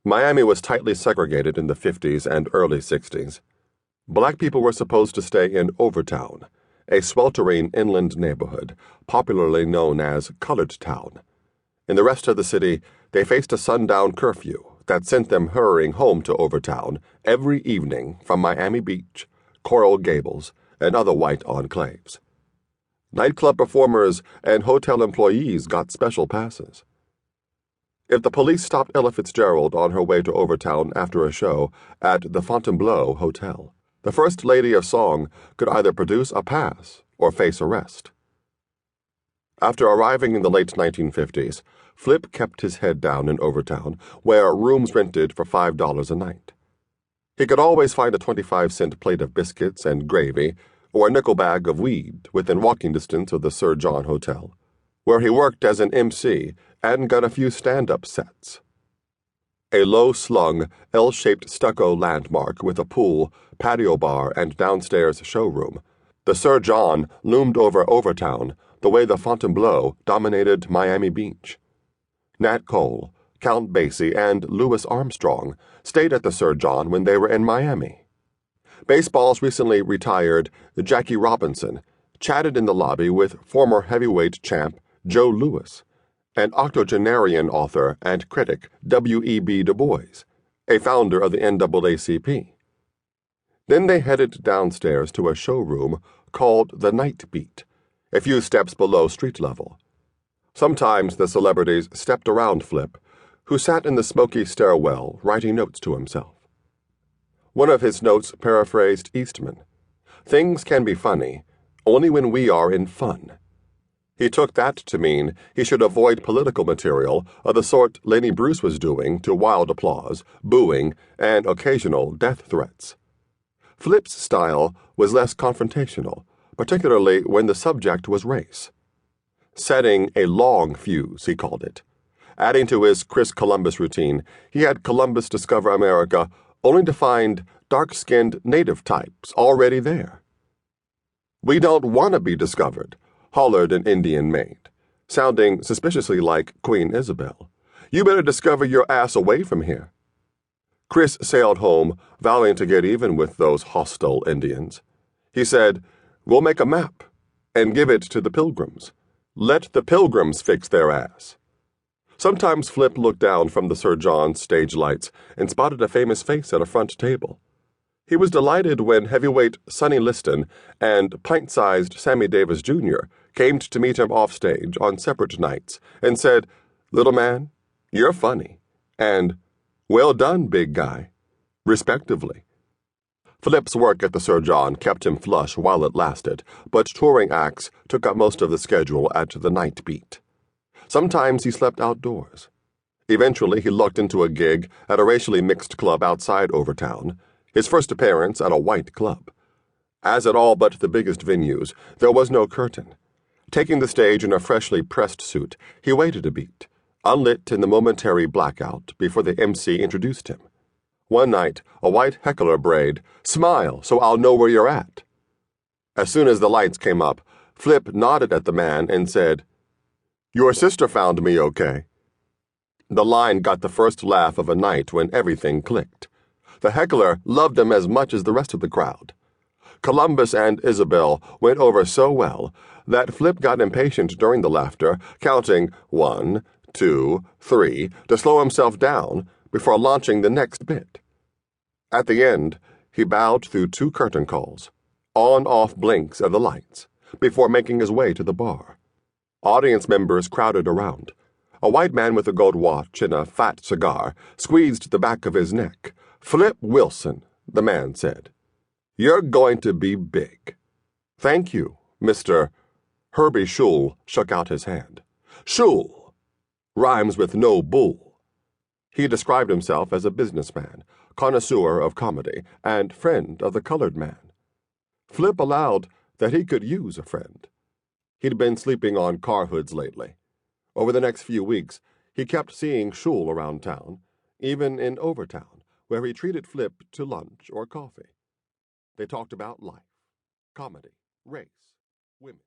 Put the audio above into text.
Miami was tightly segregated in the 50s and early 60s. Black people were supposed to stay in Overtown, a sweltering inland neighborhood, popularly known as Colored Town. In the rest of the city, they faced a sundown curfew that sent them hurrying home to Overtown every evening from Miami Beach, Coral Gables, and other white enclaves. Nightclub performers and hotel employees got special passes. If the police stopped Ella Fitzgerald on her way to Overtown after a show at the Fontainebleau Hotel, the First Lady of Song could either produce a pass or face arrest. After arriving in the late 1950s, Flip kept his head down in Overtown, where rooms rented for $5 a night. He could always find a 25-cent plate of biscuits and gravy or a nickel bag of weed within walking distance of the Sir John Hotel, where he worked as an MC and got a few stand-up sets. A low-slung, L-shaped stucco landmark with a pool, patio bar, and downstairs showroom, the Sir John loomed over Overtown the way the Fontainebleau dominated Miami Beach. Nat Cole, Count Basie, and Louis Armstrong stayed at the Sir John when they were in Miami. Baseball's recently retired Jackie Robinson chatted in the lobby with former heavyweight champ Joe Louis and octogenarian author and critic W.E.B. Du Bois, a founder of the NAACP. Then they headed downstairs to a showroom called the Night Beat, a few steps below street level. Sometimes the celebrities stepped around Flip, who sat in the smoky stairwell writing notes to himself. One of his notes paraphrased Eastman: "Things can be funny only when we are in fun." He took that to mean he should avoid political material of the sort Lenny Bruce was doing to wild applause, booing, and occasional death threats. Flip's style was less confrontational, particularly when the subject was race. Setting a long fuse, he called it. Adding to his Chris Columbus routine, he had Columbus discover America only to find dark-skinned native types already there. "We don't want to be discovered," hollered an Indian maid, sounding suspiciously like Queen Isabel. "You better discover your ass away from here." Chris sailed home, vowing to get even with those hostile Indians. He said, "We'll make a map and give it to the Pilgrims. Let the Pilgrims fix their ass." Sometimes Flip looked down from the Sir John's stage lights and spotted a famous face at a front table. He was delighted when heavyweight Sonny Liston and pint-sized Sammy Davis Jr. came to meet him offstage on separate nights and said, "Little man, you're funny," and "Well done, big guy," respectively. Flip's work at the Sir John kept him flush while it lasted, but touring acts took up most of the schedule at the Night Beat. Sometimes he slept outdoors. Eventually he lucked into a gig at a racially mixed club outside Overtown, his first appearance at a white club. As at all but the biggest venues, there was no curtain. Taking the stage in a freshly pressed suit, he waited a beat, unlit in the momentary blackout before the MC introduced him. One night, a white heckler brayed, "Smile so I'll know where you're at." As soon as the lights came up, Flip nodded at the man and said, "Your sister found me okay." The line got the first laugh of a night when everything clicked. The heckler loved him as much as the rest of the crowd. Columbus and Isabel went over so well that Flip got impatient during the laughter, counting 1, 2, 3 to slow himself down before launching the next bit. At the end, he bowed through 2 curtain calls, on-off blinks of the lights, before making his way to the bar. Audience members crowded around. A white man with a gold watch and a fat cigar squeezed the back of his neck. "Flip Wilson," the man said. "You're going to be big." "Thank you, Mr. Herbie Schul shook out his hand. "Schul rhymes with no bull." He described himself as a businessman, connoisseur of comedy, and friend of the colored man. Flip allowed that he could use a friend. He'd been sleeping on car hoods lately. Over the next few weeks, he kept seeing Schul around town, even in Overtown, where he treated Flip to lunch or coffee. They talked about life, comedy, race, women.